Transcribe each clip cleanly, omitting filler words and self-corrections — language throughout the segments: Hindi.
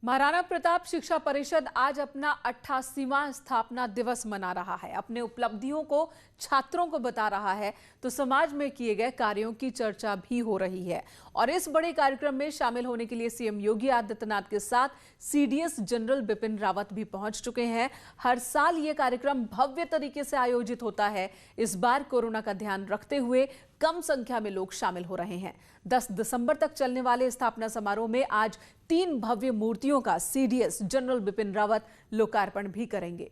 महाराणा प्रताप शिक्षा परिषद आज अपना 88वां स्थापना दिवस मना रहा है। अपने उपलब्धियों को छात्रों को बता रहा है तो समाज में किए गए कार्यों की चर्चा भी हो रही है। और इस बड़े कार्यक्रम में शामिल होने के लिए सीएम योगी आदित्यनाथ के साथ सीडीएस जनरल बिपिन रावत भी पहुंच चुके हैं। हर साल ये कार्यक्रम भव्य तरीके से आयोजित होता है। इस बार कोरोना का ध्यान रखते हुए कम संख्या में लोग शामिल हो रहे हैं। 10 दिसंबर तक चलने वाले स्थापना समारोह में आज 3 भव्य मूर्तियों का सीडीएस जनरल बिपिन रावत लोकार्पण भी करेंगे।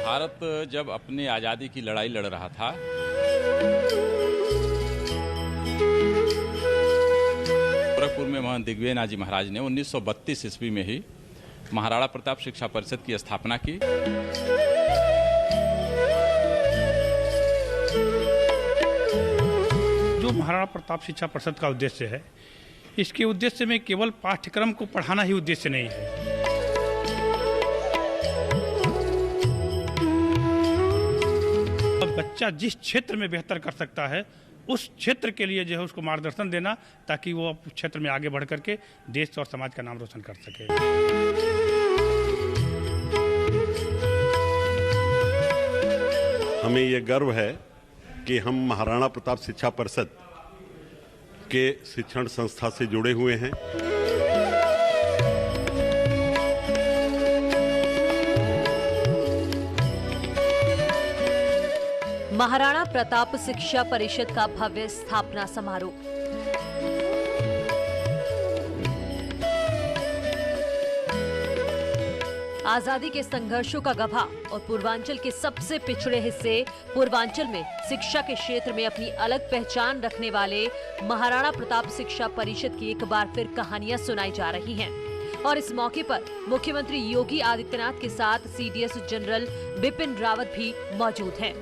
भारत जब अपनी आजादी की लड़ाई लड़ रहा था गोरखपुर में महंत दिग्विजयनाथ जी महाराज ने 1932 ईस्वी में ही महाराणा प्रताप शिक्षा परिषद की स्थापना की। जो महाराणा प्रताप शिक्षा परिषद का उद्देश्य है, इसके उद्देश्य में केवल पाठ्यक्रम को पढ़ाना ही उद्देश्य नहीं है। बच्चा जिस क्षेत्र में बेहतर कर सकता है उस क्षेत्र के लिए जो है उसको मार्गदर्शन देना, ताकि वो क्षेत्र में आगे बढ़ करके देश और समाज का नाम रोशन कर सके। हमें ये गर्व है कि हम महाराणा प्रताप शिक्षा परिषद के शिक्षण संस्था से जुड़े हुए हैं। महाराणा प्रताप शिक्षा परिषद का भव्य स्थापना समारोह। आजादी के संघर्षों का गवाह और पूर्वांचल के सबसे पिछड़े हिस्से पूर्वांचल में शिक्षा के क्षेत्र में अपनी अलग पहचान रखने वाले महाराणा प्रताप शिक्षा परिषद की एक बार फिर कहानियां सुनाई जा रही हैं। और इस मौके पर मुख्यमंत्री योगी आदित्यनाथ के साथ सीडीएस जनरल बिपिन रावत भी मौजूद हैं।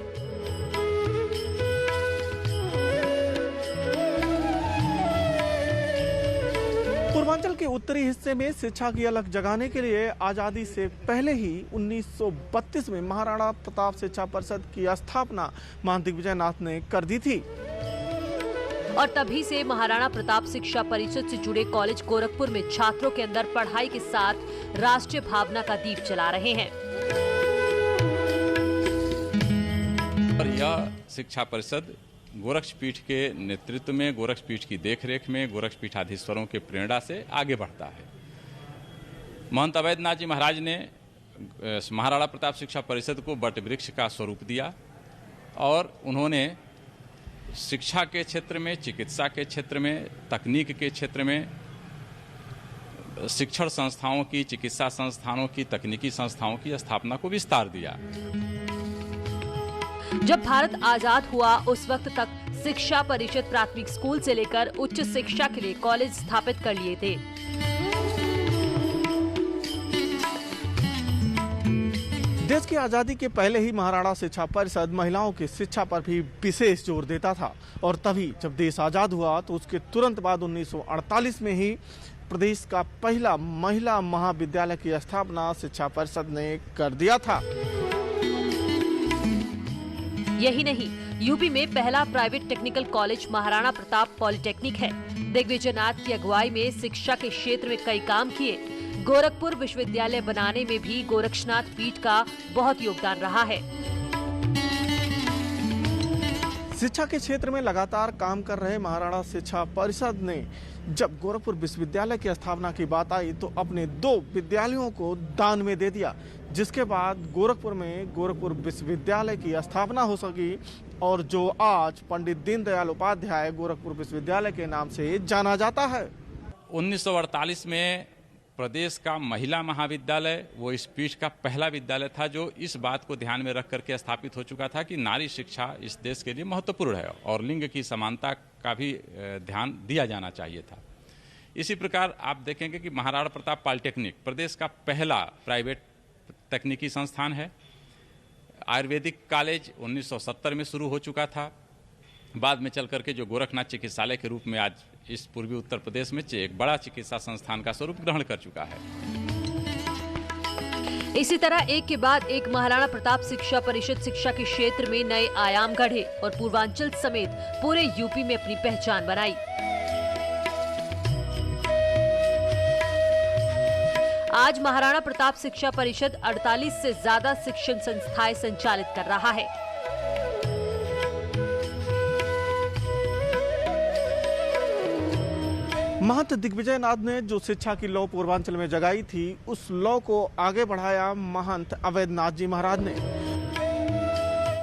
पूर्वांचल के उत्तरी हिस्से में शिक्षा की अलग जगाने के लिए आजादी से पहले ही 1932 में महाराणा प्रताप शिक्षा परिषद की स्थापना महंत दिग्विजयनाथ ने कर दी थी। और तभी से महाराणा प्रताप शिक्षा परिषद से जुड़े कॉलेज गोरखपुर में छात्रों के अंदर पढ़ाई के साथ राष्ट्रीय भावना का दीप जला रहे हैं। और यह शिक्षा परिषद गोरक्षपीठ के नेतृत्व में, गोरक्षपीठ की देखरेख में, गोरक्षपीठाधीश्वरों के प्रेरणा से आगे बढ़ता है। महंत अवैधनाथ जी महाराज ने महाराणा प्रताप शिक्षा परिषद को वट वृक्ष का स्वरूप दिया और उन्होंने शिक्षा के क्षेत्र में, चिकित्सा के क्षेत्र में, तकनीक के क्षेत्र में शिक्षण संस्थाओं की, चिकित्सा संस्थानों की, तकनीकी संस्थाओं की स्थापना को विस्तार दिया। जब भारत आजाद हुआ उस वक्त तक शिक्षा परिषद प्राथमिक स्कूल से लेकर उच्च शिक्षा के लिए कॉलेज स्थापित कर लिए थे। देश की आजादी के पहले ही महाराणा शिक्षा परिषद महिलाओं की शिक्षा पर भी विशेष जोर देता था। और तभी जब देश आजाद हुआ तो उसके तुरंत बाद 1948 में ही प्रदेश का पहला महिला महाविद्यालय की स्थापना शिक्षा परिषद ने कर दिया था। यही नहीं, यूपी में पहला private technical college Maharana Pratap polytechnic है। दिग्विजयनाथ की अगुवाई में शिक्षा के क्षेत्र में कई काम किए। गोरखपुर विश्वविद्यालय बनाने में भी गोरक्षनाथ पीठ का बहुत योगदान रहा है। शिक्षा के क्षेत्र में लगातार काम कर रहे महाराणा शिक्षा परिषद ने जब गोरखपुर विश्वविद्यालय की स्थापना की बात आई तो अपने 2 विद्यालयों को दान में दे दिया, जिसके बाद गोरखपुर में गोरखपुर विश्वविद्यालय की स्थापना हो सकी और जो आज पंडित दीनदयाल उपाध्याय गोरखपुर विश्वविद्यालय के नाम से जाना जाता है। 1948 में प्रदेश का महिला महाविद्यालय वो इस पीठ का पहला विद्यालय था जो इस बात को ध्यान में रख करके स्थापित हो चुका था कि नारी शिक्षा इस देश के लिए महत्वपूर्ण है और लिंग की समानता का भी ध्यान दिया जाना चाहिए था। इसी प्रकार आप देखेंगे कि महाराणा प्रताप पॉलिटेक्निक प्रदेश का पहला प्राइवेट तकनीकी संस्थान है। आयुर्वेदिक कॉलेज 1970 में शुरू हो चुका था। बाद में चल करके जो गोरखनाथ चिकित्सालय के रूप में आज इस पूर्वी उत्तर प्रदेश में एक बड़ा चिकित्सा संस्थान का स्वरूप ग्रहण कर चुका है। इसी तरह एक के बाद एक महाराणा प्रताप शिक्षा परिषद शिक्षा के क्षेत्र में नए आयाम गढ़े और पूर्वांचल समेत पूरे यूपी में अपनी पहचान बनाई। आज महाराणा प्रताप शिक्षा परिषद 48 से ज्यादा शिक्षण संस्थाएं संचालित कर रहा है। महंत दिग्विजय नाथ ने जो शिक्षा की लौ पूर्वांचल में जगाई थी, उस लौ को आगे बढ़ाया महंत अवैधनाथ जी महाराज ने,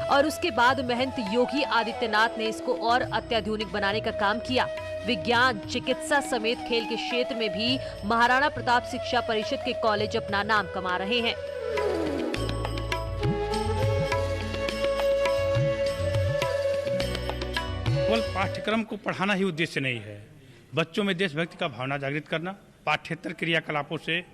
और उसके बाद महंत योगी आदित्यनाथ ने इसको और अत्याधुनिक बनाने का काम किया। विज्ञान, चिकित्सा समेत खेल के क्षेत्र में भी महाराणा प्रताप शिक्षा परिषद के कॉलेज अपना नाम कमा रहे हैं। केवल पाठ्यक्रम को पढ़ाना ही उद्देश्य नहीं है, बच्चों में देशभक्ति का भावना जागृत करना, पाठ्येतर क्रियाकलापों से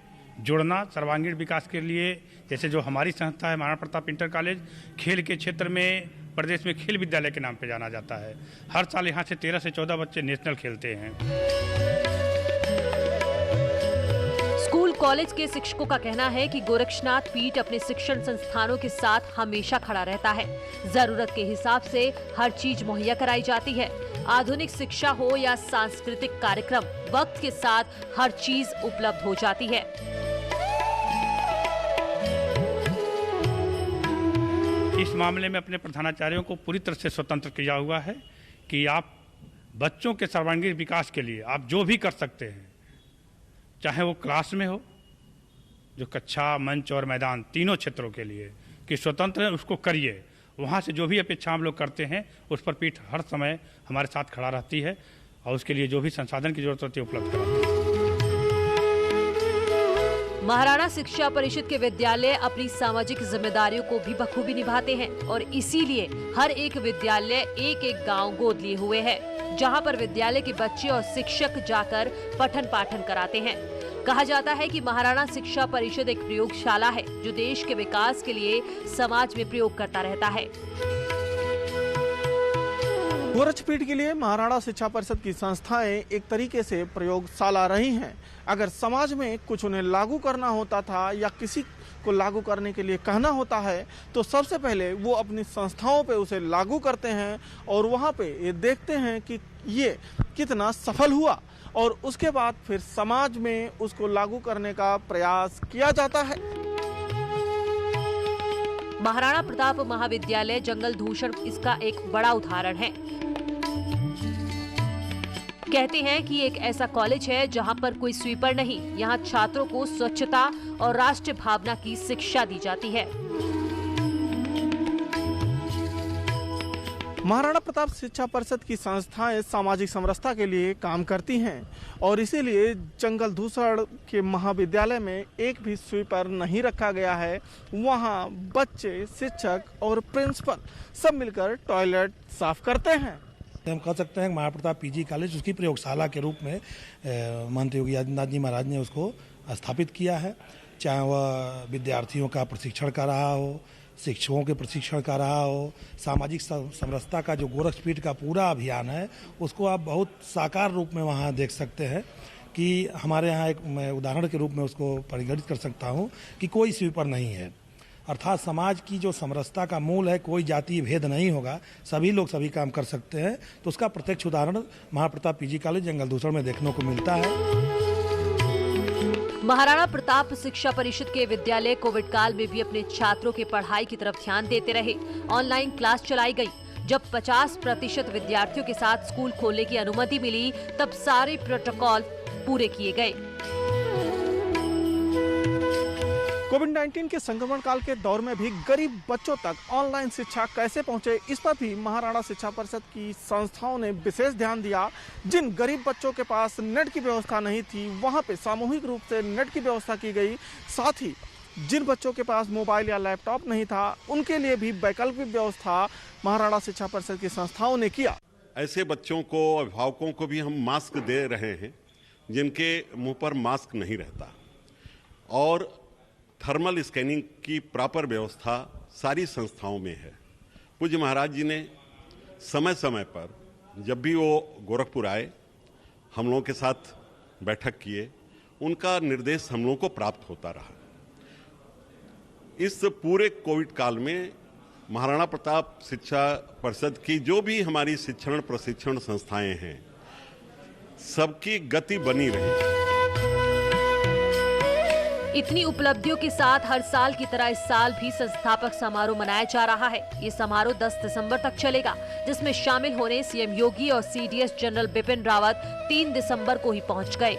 जुड़ना, सर्वांगीण विकास के लिए जैसे जो हमारी संस्था है महाराणा प्रताप इंटर कॉलेज, खेल के क्षेत्र में प्रदेश में खेल विद्यालय के नाम पे जाना जाता है। हर साल यहाँ से 13 से 14 बच्चे नेशनल खेलते हैं। स्कूल कॉलेज के शिक्षकों का कहना है कि गोरक्षनाथ पीठ अपने शिक्षण संस्थानों के साथ हमेशा खड़ा रहता है। जरूरत के हिसाब से हर चीज मुहैया कराई जाती है। आधुनिक शिक्षा हो या सांस्कृतिक कार्यक्रम, वक्त के साथ हर चीज उपलब्ध हो जाती है। इस मामले में अपने प्रधानाचार्यों को पूरी तरह से स्वतंत्र किया हुआ है कि आप बच्चों के सर्वांगीण विकास के लिए आप जो भी कर सकते हैं, चाहे वो क्लास में हो, जो कक्षा, मंच और मैदान तीनों क्षेत्रों के लिए कि स्वतंत्र है, उसको करिए। वहाँ से जो भी अपेक्षा हम लोग करते हैं उस पर पीठ हर समय हमारे साथ खड़ा रहती है और उसके लिए जो भी संसाधन की जरूरत होती है उपलब्ध कराती है। महाराणा शिक्षा परिषद के विद्यालय अपनी सामाजिक जिम्मेदारियों को भी बखूबी निभाते हैं और इसीलिए हर एक विद्यालय एक एक गांव गोद लिए हुए है, जहां पर विद्यालय के बच्चे और शिक्षक जाकर पठन पाठन कराते हैं। कहा जाता है कि महाराणा शिक्षा परिषद एक प्रयोगशाला है जो देश के विकास के लिए समाज में प्रयोग करता रहता है। गोरक्षपीठ के लिए महाराणा शिक्षा परिषद की संस्थाएं एक तरीके से प्रयोगशाला रही हैं। अगर समाज में कुछ उन्हें लागू करना होता था या किसी को लागू करने के लिए कहना होता है तो सबसे पहले वो अपनी संस्थाओं पे उसे लागू करते हैं और वहाँ पे ये देखते हैं कि ये कितना सफल हुआ और उसके बाद फिर समाज में उसको लागू करने का प्रयास किया जाता है। महाराणा प्रताप महाविद्यालय जंगल दूषण इसका एक बड़ा उदाहरण है। कहते हैं कि एक ऐसा कॉलेज है जहां पर कोई स्वीपर नहीं, यहां छात्रों को स्वच्छता और राष्ट्र भावना की शिक्षा दी जाती है। महाराणा प्रताप शिक्षा परिषद की संस्थाएं सामाजिक समरसता के लिए काम करती हैं और इसीलिए जंगल दूषण के महाविद्यालय में एक भी स्वीपर नहीं रखा गया है। वहां बच्चे, शिक्षक और प्रिंसिपल सब मिलकर टॉयलेट साफ करते हैं। हम कह सकते हैं महाराणा प्रताप पीजी कॉलेज उसकी प्रयोगशाला के रूप में महंत योगी आदित्यनाथ जी महाराज ने उसको स्थापित किया है। चाहे वह विद्यार्थियों का प्रशिक्षण कर रहा हो, शिक्षकों के प्रशिक्षण का रहा हो, सामाजिक समरसता का जो गोरक्षपीठ का पूरा अभियान है उसको आप बहुत साकार रूप में वहाँ देख सकते हैं कि हमारे यहाँ एक मैं उदाहरण के रूप में उसको परिगणित कर सकता हूँ कि कोई स्वीपर नहीं है। अर्थात समाज की जो समरसता का मूल है, कोई जाति भेद नहीं होगा, सभी लोग सभी काम कर सकते हैं। तो उसका प्रत्यक्ष उदाहरण महाराणा प्रताप पीजी कॉलेज जंगल दूषण में देखने को मिलता है। महाराणा प्रताप शिक्षा परिषद के विद्यालय कोविड काल में भी अपने छात्रों की पढ़ाई की तरफ ध्यान देते रहे। ऑनलाइन क्लास चलाई गई। जब 50% विद्यार्थियों के साथ स्कूल खोलने की अनुमति मिली तब सारे प्रोटोकॉल पूरे किए गए। कोविड-19 के संक्रमण काल के दौर में भी गरीब बच्चों तक ऑनलाइन शिक्षा कैसे पहुंचे, इस पर भी महाराणा शिक्षा परिषद की संस्थाओं ने विशेष ध्यान दिया। जिन गरीब बच्चों के पास नेट की व्यवस्था नहीं थी वहां पे सामूहिक रूप से नेट की व्यवस्था की गई। साथ ही जिन बच्चों के पास मोबाइल या लैपटॉप नहीं था उनके लिए भी वैकल्पिक व्यवस्था महाराणा शिक्षा परिषद की संस्थाओं ने किया। ऐसे बच्चों को, अभिभावकों को भी हम मास्क दे रहे हैं जिनके मुंह पर मास्क नहीं रहता और थर्मल स्कैनिंग की प्रॉपर व्यवस्था सारी संस्थाओं में है। पूज्य महाराज जी ने समय समय पर जब भी वो गोरखपुर आए, हम लोगों के साथ बैठक किए, उनका निर्देश हम लोगों को प्राप्त होता रहा। इस पूरे कोविड काल में महाराणा प्रताप शिक्षा परिषद की जो भी हमारी शिक्षण प्रशिक्षण संस्थाएं हैं, सबकी गति बनी रही। इतनी उपलब्धियों के साथ हर साल की तरह इस साल भी संस्थापक समारोह मनाया जा रहा है। ये समारोह 10 दिसंबर तक चलेगा, जिसमें शामिल होने सीएम योगी और सीडीएस जनरल बिपिन रावत 3 दिसंबर को ही पहुंच गए।